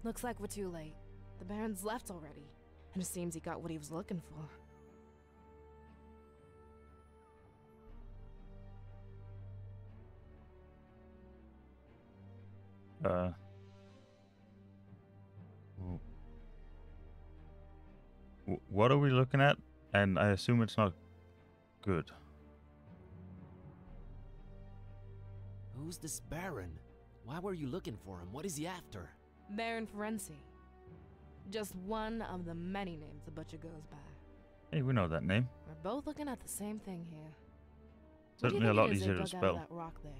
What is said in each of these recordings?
Looks like we're too late. The Baron's left already, and it seems he got what he was looking for. What are we looking at? And I assume it's not good. Who's this Baron? Why were you looking for him? What is he after? Baron Ferenci. Just one of the many names the Butcher goes by. Hey, we know that name. We're both looking at the same thing here. Certainly a lot easier to spell. That rock there?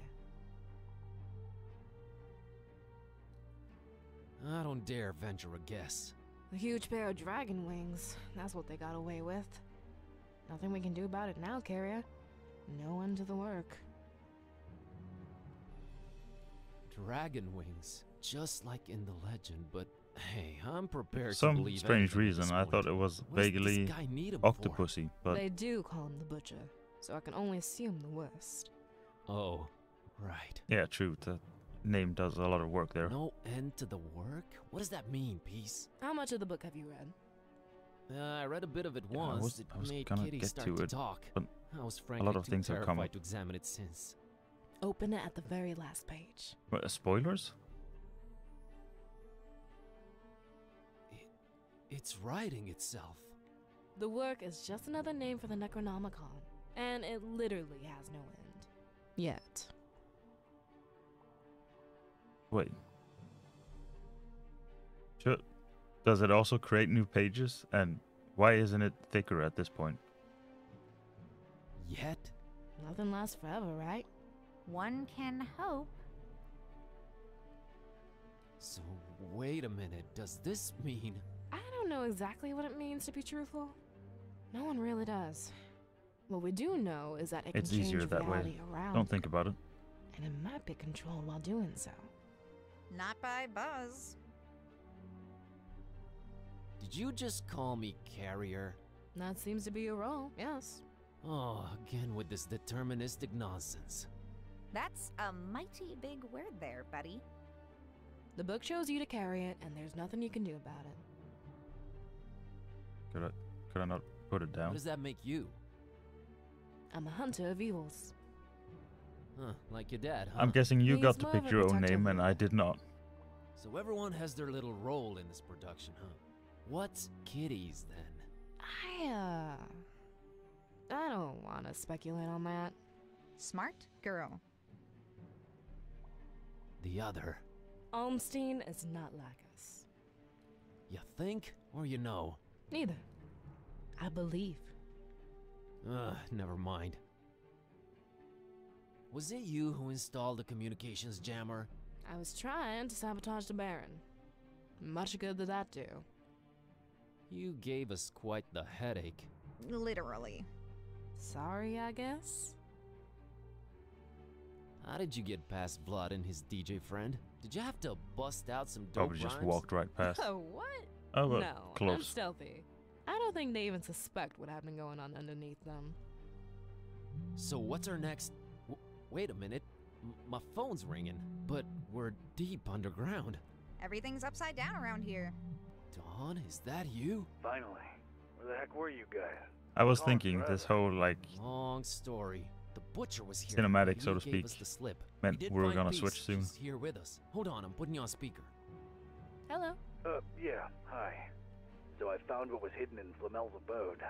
I don't dare venture a guess. A huge pair of dragon wings. That's what they got away with. Nothing we can do about it now, Carrier. No end to the work. Dragon wings, just like in the legend, but hey, I'm prepared to Some believe strange anything at this reason I point. thought it was What does this vaguely guy need him for? octopusy, but They do call him the Butcher, so I can only assume the worst. Oh, right. yeah, true. The name does a lot of work there. No end to the work? What does that mean, Peace? How much of the book have you read? I read a bit of it Yeah, once. I was It gonna made Kitty get start to to it, talk. but I was frankly lot of too things have come terrified up. to examine it since. Open it at the very last page. What, spoilers? It's writing itself. The work is just another name for the Necronomicon, and it literally has no end. Yet. Wait. Does it also create new pages? And why isn't it thicker at this point? Yet? Nothing lasts forever, right? One can hope. So, wait a minute. Does this mean... I don't know exactly what it means, to be truthful. No one really does. What we do know is that it It's can change easier that way. reality around, Don't think about it. and it might be controlled while doing so. Not by Buzz. Did you just call me Carrier? That seems to be your role, yes. Oh, again with this deterministic nonsense. That's a mighty big word there, buddy. The book shows you to carry it, and there's nothing you can do about it. Could I not put it What down? does that make you? I'm a hunter of evils. Huh, like your dad, huh? I'm guessing you He's got to more of pick a your own protector name and I hero. did not. So everyone has their little role in this production, huh? What's Kitty's then? I don't want to speculate on that. Smart girl. The other. Almstein is not like us. You think or you know? Neither. I believe. Never mind. Was it you who installed the communications jammer? I was trying to sabotage the Baron. Much good did that do. You gave us quite the headache. Literally. Sorry, I guess? How did you get past Blood and his DJ friend? Did you have to bust out some dope Probably just rhymes? walked right past. Oh, what? Oh, but No, I'm close. stealthy. I don't think they even suspect what had been going on underneath them. So what's our next... wait a minute. My phone's ringing, but we're deep underground. Everything's upside down around here. Dawn, is that you? Finally. Where the heck were you guys? I was Gone thinking forever. this whole, like, Long story. The butcher was here. Cinematic, He so to gave speak, us the slip. meant did we were find gonna Peace. switch soon. She's here with us. Hold on, I'm putting you on speaker. Hello. Yeah, hi. So I found what was hidden in Flamel's abode.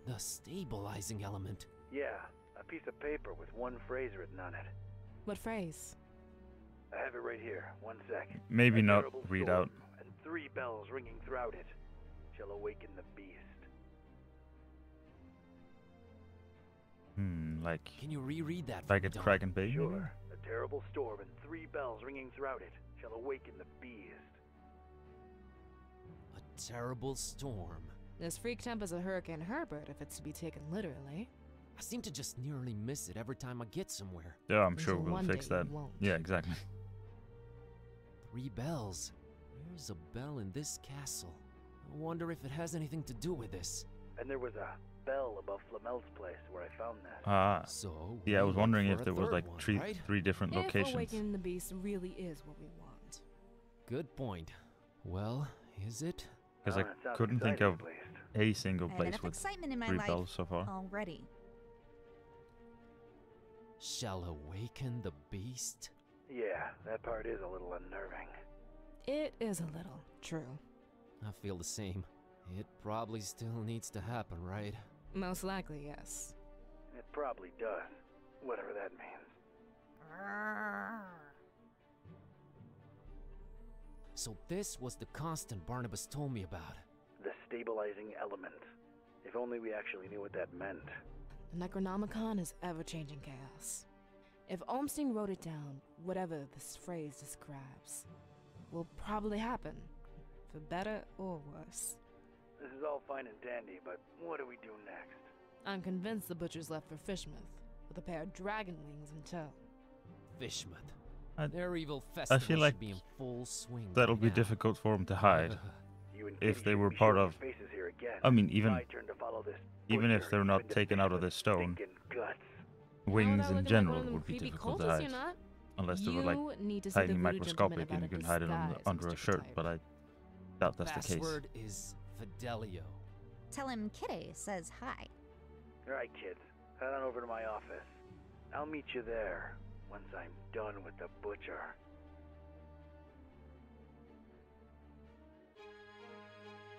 The stabilizing element. Yeah, a piece of paper with one phrase written on it. What phrase? I have it right here. One sec. Maybe A not terrible read storm out. And 3 bells ringing throughout it shall awaken the beast. Like Can you reread that for me, faggot Dawn? Kraken baby? Sure. A terrible storm and 3 bells ringing throughout it shall awaken the beast. A terrible storm. This freak temp is a Hurricane Herbert if it's to be taken literally. I seem to just nearly miss it every time I get somewhere. Yeah, I'm sure Until we'll one fix day you that. won't. Yeah, exactly. 3 bells. There's a bell in this castle. I wonder if it has anything to do with this. And there was a bell above Flamel's place where I found that. Ah, So, yeah, I we'll was look wondering for if a there was third like one, three right? different If locations. awakening the beast really is what we want. Good point. Well, is it? Because That I sounds couldn't think exciting, of at least. a single I have place enough with excitement in my 3 life bells so far. already. Shall awaken the beast? Yeah, that part is a little unnerving. It is a little, true. I feel the same. It probably still needs to happen, right? Most likely, yes. It probably does, whatever that means. So this was the constant Barnabas told me about. The stabilizing element. If only we actually knew what that meant. The Necronomicon is ever-changing chaos. If Olmsteen wrote it down, whatever this phrase describes will probably happen, for better or worse. This is all fine and dandy, but what do we do next? I'm convinced the butcher's left for Fishmouth, with a pair of dragon wings in tow. Fishmouth. Their evil festival like should be in full swing. That'll by be now. difficult for them to hide. You and If Kitty they shouldn't were be part showing of- your faces here again. I mean, even My turn to follow this even if butcher they're who's not been to taken out of Fishmouth's this stone, stinking guts. wings in general like would be creepy difficult to cultists, hide. you're not? Unless they were like You need to see the tiny voodoo microscopic gentleman and you about can hide it disguise, under a Mr. shirt, Type. but I doubt that's the case. Password is Fidelio. Tell him Kitty says hi. Alright, kids. Head on over to my office. I'll meet you there once I'm done with the butcher.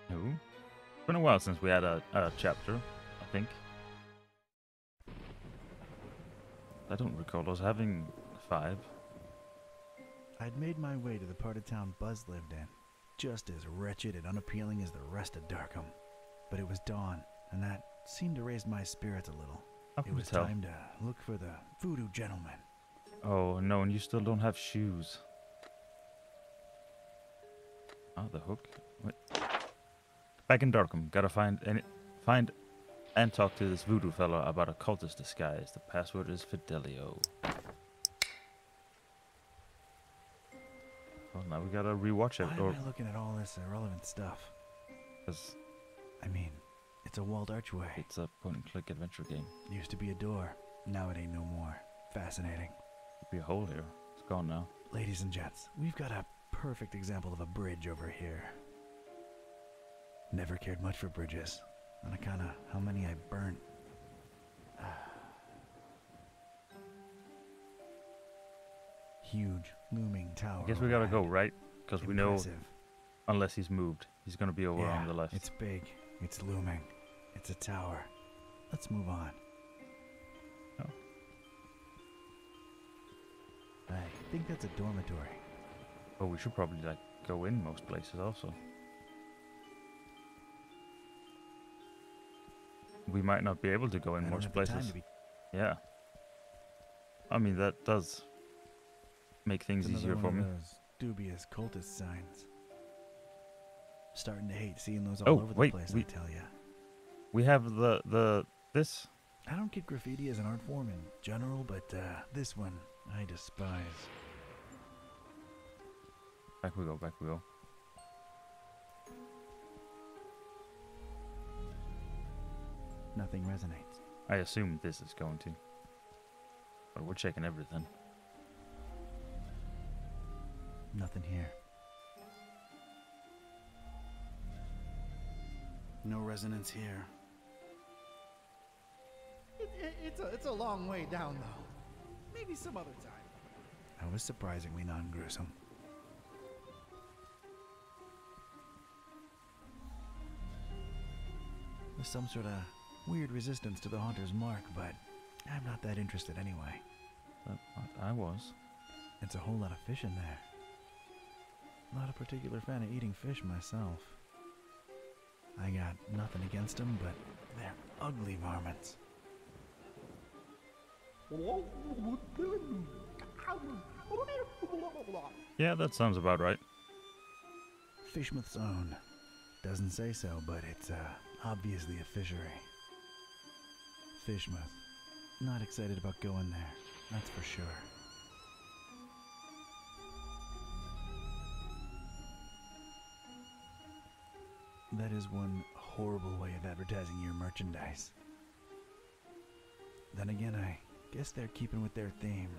No. It's been a while since we had a chapter, I think. I don't recall us having 5. I'd made my way to the part of town Buzz lived in, just as wretched and unappealing as the rest of Darkham. But it was dawn, and that seemed to raise my spirits a little. How It can you was tell? time to look for the voodoo gentleman. Oh no, and you still don't have shoes. Ah, the hook. Wait. Back in Darkham, gotta find and talk to this voodoo fella about a cultist disguise. The password is Fidelio. Well, now we gotta rewatch it, Why or am I looking at all this irrelevant stuff? because I mean, it's a walled archway. it's a point-and-click adventure game. Used to be a door. Now it ain't no more. Fascinating. Could be a hole here. It's gone now. Ladies and gents, we've got a perfect example of a bridge over here. Never cared much for bridges, on account of how many I burnt. Huge, looming tower. I guess we gotta go, overhead. right? Because we know, Impressive. unless he's moved, he's gonna be over Yeah, on the left. It's big. It's looming. It's a tower. Let's move on. Oh. I think that's a dormitory. Oh, we should probably like go in most places also. We might not be able to go in I don't most have the time places. to be. Yeah. I mean, that does make things It's easier another for one me. of those dubious cultist signs. Starting to hate seeing those Oh, all over wait, the place, we- I tell ya. We have this. I don't get graffiti as an art form in general, but this one I despise. Back we go, back we go. Nothing resonates. I assume this is going to. But we're checking everything. Nothing here. No resonance here. It's a long way down, though. Maybe some other time. I was surprisingly non-gruesome. There's some sort of weird resistance to the Haunter's mark, but I'm not that interested anyway. I was. It's a whole lot of fish in there. Not a particular fan of eating fish myself. I got nothing against them, but they're ugly varmints. Yeah, that sounds about right. Fishmouth's own. Doesn't say so, but it's obviously a fishery. Fishmouth. Not excited about going there, that's for sure. That is one horrible way of advertising your merchandise. Then again, I guess they're keeping with their theme.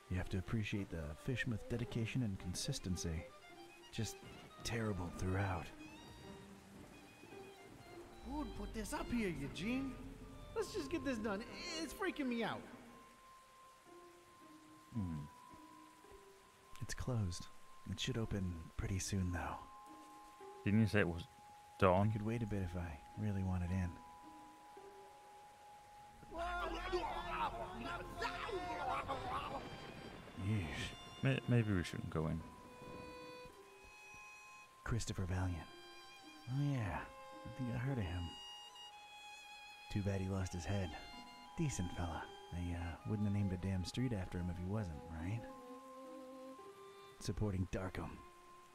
You have to appreciate the Fishmouth dedication and consistency. just terrible throughout. Who would put this up here, Eugene? Let's just get this done. It's freaking me out. It's closed. It should open pretty soon, though. Didn't you say it was I dawn? could wait a bit if I really wanted in. Yeesh. Maybe we shouldn't go in. Christopher Valiant. Oh yeah, I think I heard of him. Too bad he lost his head. Decent fella. They wouldn't have named a damn street after him if he wasn't, right? Supporting Darkham.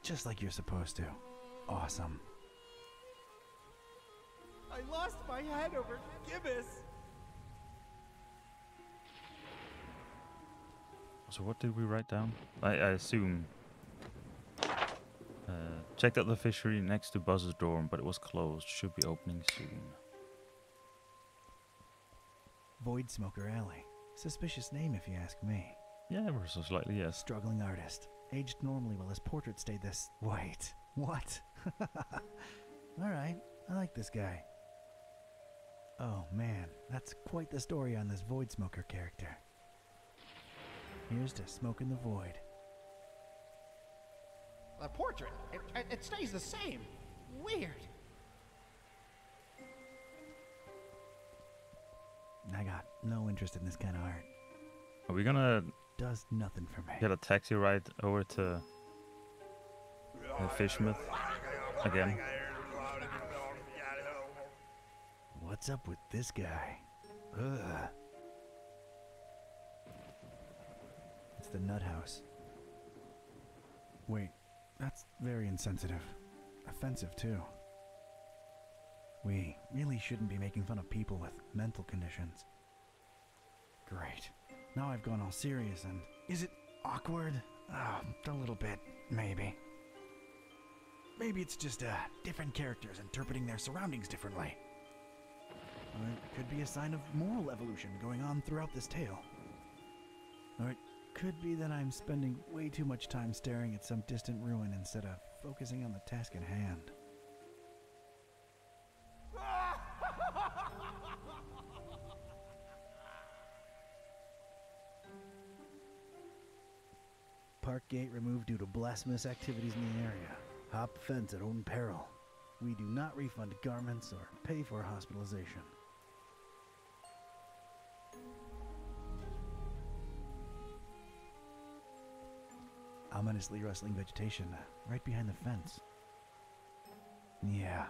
Just like you're supposed to. Awesome. I lost my head over Gibbous. So what did we write down? I assume... checked out the fishery next to Buzz's dorm, but it was closed. Should be opening soon. Void Smoker Alley. Suspicious name if you ask me. Yeah, ever so slightly, yes. Struggling artist. Aged normally while his portrait stayed this... Wait. What? Alright, I like this guy. Oh man, that's quite the story on this Void Smoker character. Here's to smoking the void. The portrait, it stays the same. Weird. I got no interest in this kind of art. Are we gonna Does nothing for me. get a taxi ride over to Fishmouth again? What's up with this guy? Ugh. It's the nut house. Wait, that's very insensitive. Offensive, too. We really shouldn't be making fun of people with mental conditions. Great. Now I've gone all serious and... Is it awkward? A little bit, maybe. Maybe it's just different characters interpreting their surroundings differently. Or it could be a sign of moral evolution going on throughout this tale. Or it could be that I'm spending way too much time staring at some distant ruin instead of focusing on the task at hand. Park gate removed due to blasphemous activities in the area. Hop fence at own peril. We do not refund garments or pay for hospitalization. Ominously rustling vegetation right behind the fence. Yeah,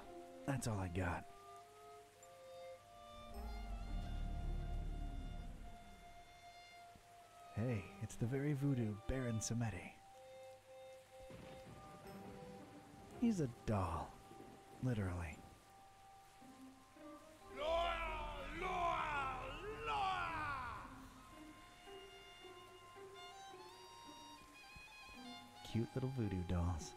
that's all I got. Hey, it's the very voodoo Baron Samedi. He's a doll. Literally. Cute little voodoo dolls.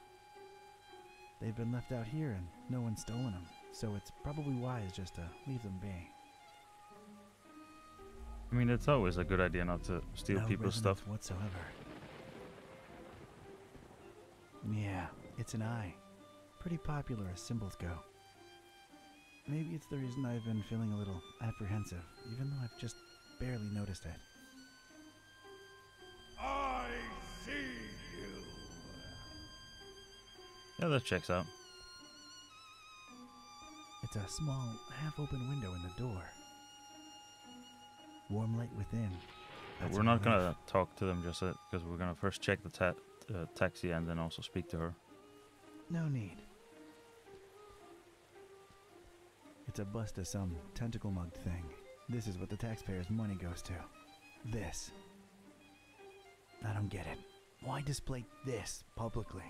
They've been left out here and no one's stolen them, so it's probably wise just to leave them be. I mean, it's always a good idea not to steal No people's resonance stuff. whatsoever. Yeah, it's an eye. Pretty popular as symbols go. Maybe it's the reason I've been feeling a little apprehensive, even though I've just barely noticed it. I see you. Yeah, that checks out. It's a small, half-open window in the door. Warm light within. That's We're a not relief. gonna talk to them just yet, because we're gonna first check the taxi and then also speak to her. No need. It's a bust of some tentacle-mugged thing. This is what the taxpayers' money goes to. This. I don't get it. Why display this publicly?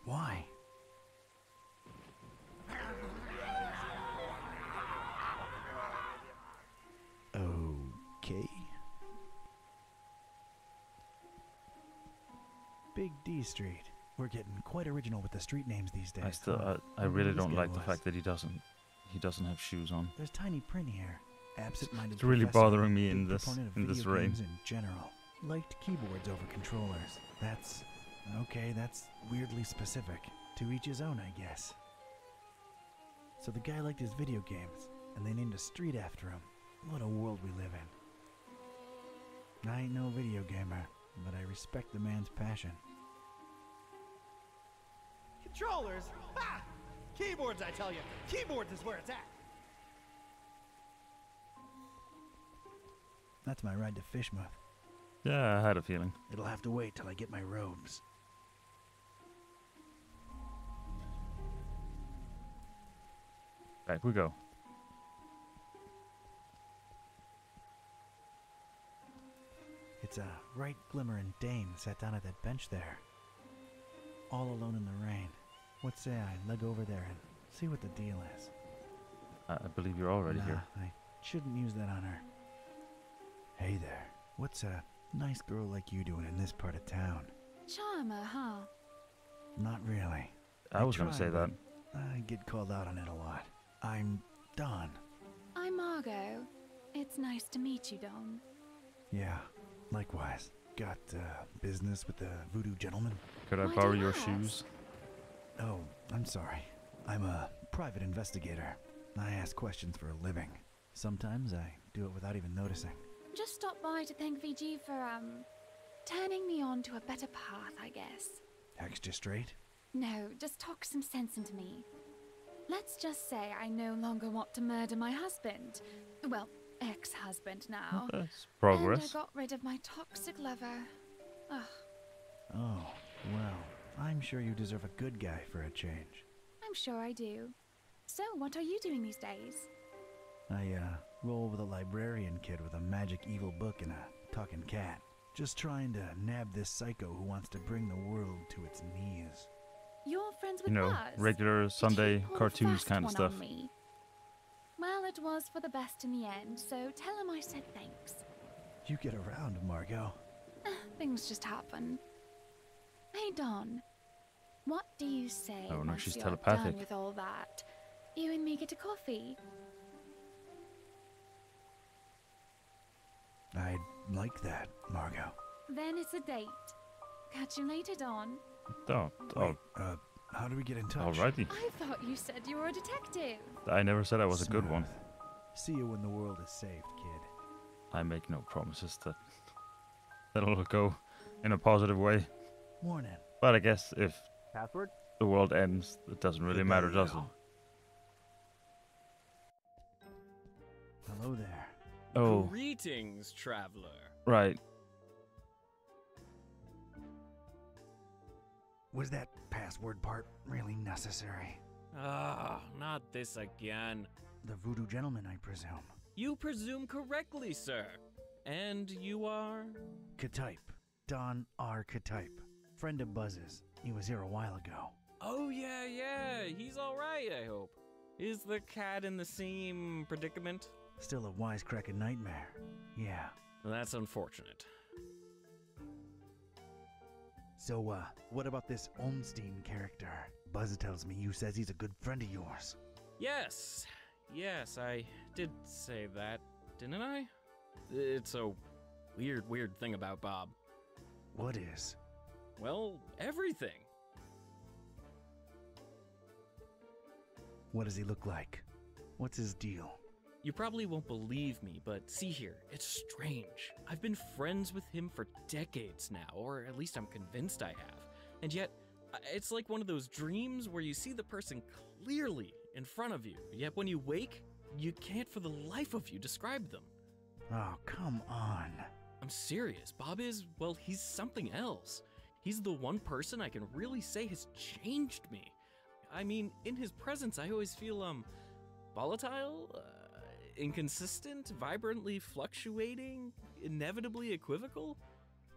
Why? Okay. Big D Street. We're getting quite original with the street names these days. I really This don't guy like the was. fact that he doesn't have shoes on. There's tiny print here. Absent-minded. It's really professor, bothering me big in this proponent of in this video rain. games in general. Liked keyboards over controllers. That's Okay, that's weirdly specific. To each his own, I guess. So the guy liked his video games, and they named a street after him. What a world we live in. I ain't no video gamer, but I respect the man's passion. Controllers? Ha! Keyboards, I tell you. Keyboards is where it's at. That's my ride to Fishmouth. Yeah, I had a feeling. It'll have to wait till I get my robes. Back we go. It's a right glimmering Dane sat down at that bench there. All alone in the rain. What say I leg over there and see what the deal is? I believe you're already here. I shouldn't use that on her. Hey there. What's a nice girl like you doing in this part of town? Charmer, huh? Not really. I was going to try, say that. but I get called out on it a lot. I'm Don. I'm Margot. It's nice to meet you, Don. Yeah, likewise. Got business with the voodoo gentleman? Could I Why borrow do you your ask? shoes? Oh, I'm sorry. I'm a private investigator. I ask questions for a living. Sometimes I do it without even noticing. Just stopped by to thank VG for, turning me on to a better path, I guess. Extra straight? No, just talk some sense into me. Let's just say I no longer want to murder my husband. Well, ex-husband now. That's progress. And I got rid of my toxic lover. Ugh. Oh, well, I'm sure you deserve a good guy for a change. I'm sure I do. So, what are you doing these days? I, roll with a librarian kid with a magic evil book and a talking cat. Just trying to nab this psycho who wants to bring the world to its knees. You're friends with You know, Buzz? regular Did Sunday he pull a cartoons fast kind of one stuff. on me? Well, it was for the best in the end, so tell him I said thanks. You get around, Margot. Things just happen. Hey, Don. What do you say Oh, no, once she's you're telepathic. done with all that? You and me get a coffee? I'd like that, Margot. Then it's a date. Catch you later, Don. Oh, Wait, how do we get in touch? alrighty. I thought you said you were a detective. I never said I was a good one. Smooth. See you when the world is saved, kid. I make no promises that'll go in a positive way. Morning. But I guess if Password? the world ends, it doesn't really matter, does it? Hello there. Oh, Greetings, traveler. right. Was that password part really necessary? Ah, not this again. The voodoo gentleman, I presume. You presume correctly, sir. And you are? Ktype. Don R. Ktype. Friend of Buzz's. He was here a while ago. Oh, yeah. He's alright, I hope. Is the cat in the same predicament? Still a wisecracking nightmare. Yeah. That's unfortunate. So, what about this Olmstein character? Buzz tells me you says he's a good friend of yours. Yes, I did say that, didn't I? It's a weird thing about Bob. What is? Well, everything. What does he look like? What's his deal? You probably won't believe me, but see here, it's strange. I've been friends with him for decades now, or at least I'm convinced I have. And yet, it's like one of those dreams where you see the person clearly in front of you, yet when you wake, you can't for the life of you describe them. Oh, come on. I'm serious. Bob is, well, he's something else. He's the one person I can really say has changed me. I mean, in his presence, I always feel, volatile, inconsistent, vibrantly fluctuating, inevitably equivocal.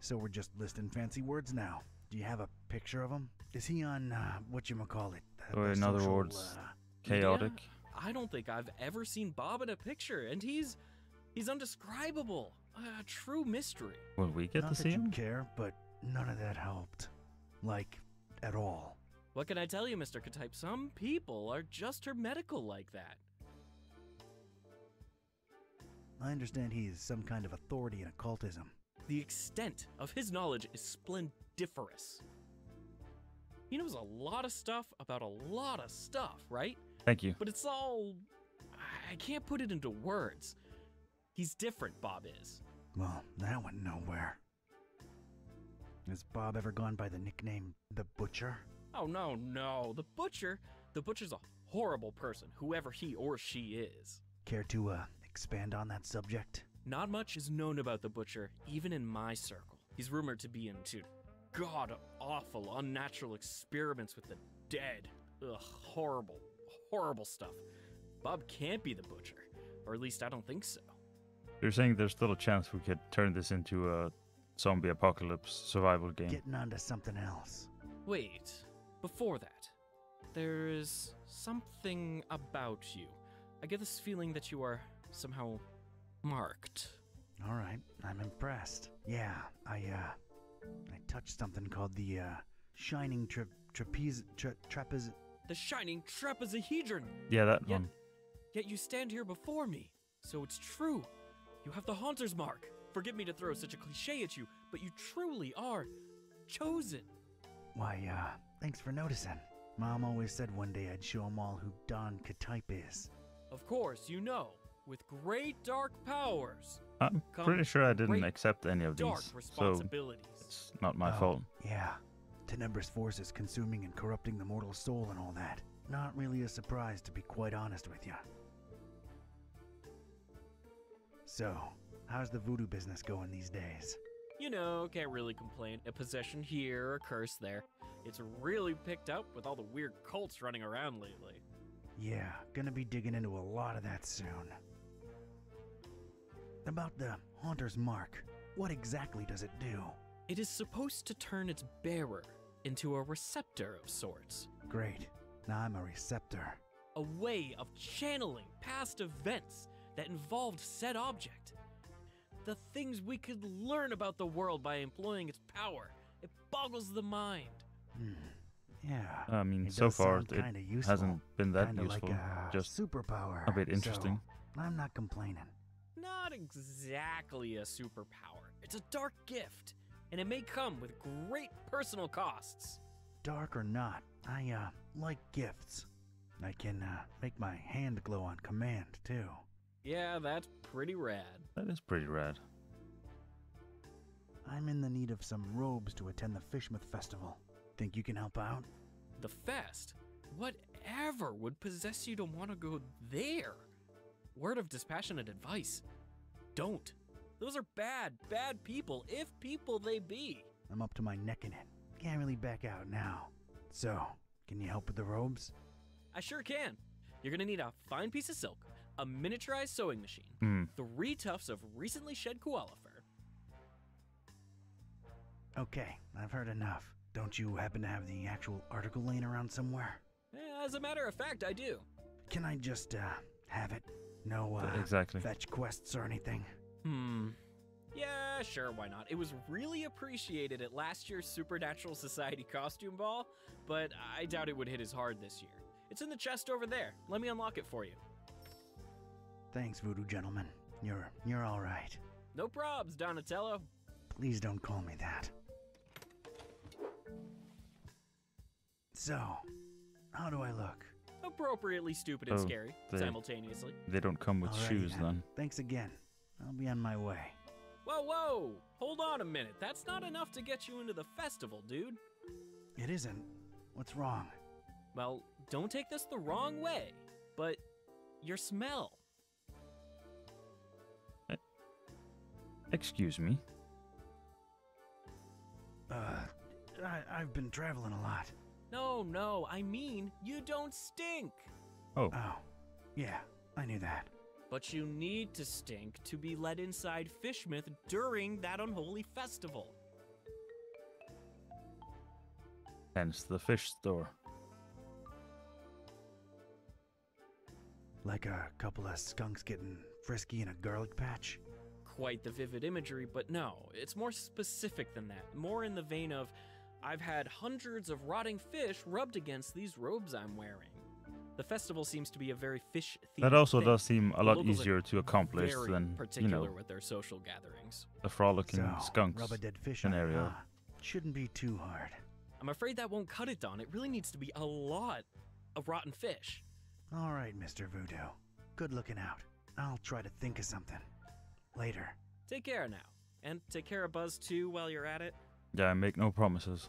So we're just listing fancy words now. Do you have a picture of him? Is he on, whatchamacallit? Or in other words, chaotic. Yeah, I don't think I've ever seen Bob in a picture, and he's undescribable. A true mystery. Will we get Not to that see you him? care, but none of that helped. Like, at all. What can I tell you, Mr. Ktype? Some people are just hermetical like that. I understand he is some kind of authority in occultism. The extent of his knowledge is splendiferous. He knows a lot of stuff about a lot of stuff, right? Thank you. But it's all... I can't put it into words. He's different, Bob is. Well, that went nowhere. Has Bob ever gone by the nickname The Butcher? Oh, no. The Butcher's a horrible person, whoever he or she is. Care to, expand on that subject? Not much is known about the Butcher, even in my circle. He's rumored to be into god-awful, unnatural experiments with the dead. Ugh, horrible stuff. Bob can't be the Butcher, or at least I don't think so. You're saying there's still a chance we could turn this into a zombie apocalypse survival game? Getting onto something else. Wait, before that, there's something about you. I get this feeling that you are somehow marked. All right, I'm impressed. Yeah, I touched something called the, Shining Trapeze... The Shining Trapezohedron! Yeah, that one. Yet you stand here before me, so it's true. You have the Haunter's Mark. Forgive me to throw such a cliche at you, but you truly are chosen. Why, thanks for noticing. Mom always said one day I'd show 'em all who Don Katype is. Of course, you know, with great dark powers. I'm come pretty sure I didn't great accept any of dark these, so responsibilities. it's not my fault. Yeah. Tenebrous forces consuming and corrupting the mortal soul and all that. Not really a surprise, to be quite honest with you. So, how's the voodoo business going these days? You know, can't really complain. A possession here, a curse there. It's really picked up with all the weird cults running around lately. Yeah, gonna be digging into a lot of that soon. About the Haunter's Mark, what exactly does it do? It is supposed to turn its bearer into a receptor of sorts. Great. Now I'm a receptor. A way of channeling past events that involved said object. The things we could learn about the world by employing its power. It boggles the mind. Yeah. I mean, it so does far sound it kinda useful. hasn't been that Kinda useful. like a Just superpower. a bit interesting. So, I'm not complaining. Not exactly a superpower. It's a dark gift, and it may come with great personal costs. Dark or not, I like gifts. I can make my hand glow on command too. Yeah, that's pretty rad. That is pretty rad. I'm in the need of some robes to attend the Fishmouth Festival. Think you can help out? The fest? Whatever would possess you to want to go there? Word of dispassionate advice. Don't. Those are bad people, if people they be. I'm up to my neck in it. Can't really back out now. So, can you help with the robes? I sure can. You're gonna need a fine piece of silk, a miniaturized sewing machine, 3 tufts of recently shed koala fur. Okay, I've heard enough. Don't you happen to have the actual article laying around somewhere? As a matter of fact, I do. Can I just, have it? No, Exactly. fetch quests or anything? Yeah, sure, why not? It was really appreciated at last year's Supernatural Society costume ball, but I doubt it would hit as hard this year. It's in the chest over there. Let me unlock it for you. Thanks, voodoo gentleman. You're all right. No probs, Donatello. Please don't call me that. So, how do I look? Appropriately stupid and scary, simultaneously. They don't come with Alrighty shoes then. Thanks again. I'll be on my way. Whoa! Hold on a minute. That's not enough to get you into the festival, dude. It isn't. What's wrong? Well, don't take this the wrong way, but your smell. Excuse me. I've been traveling a lot. No, I mean, you don't stink. Oh. Oh, yeah, I knew that. But you need to stink to be let inside Fishmouth during that unholy festival. Hence the fish store. Like a couple of skunks getting frisky in a garlic patch? Quite the vivid imagery, but no, it's more specific than that. More in the vein of, I've had hundreds of rotting fish rubbed against these robes I'm wearing. The festival seems to be a very fish-themed That also thing. does seem a lot Locals are easier to accomplish very than, particular with their social gatherings. the frolicking So, skunks rub a dead fish scenario. on, huh? Shouldn't be too hard. I'm afraid that won't cut it, Don. It really needs to be a lot of rotten fish. All right, Mr. Voodoo. Good looking out. I'll try to think of something. Later. Take care now. And take care of Buzz too while you're at it. Yeah, I make no promises.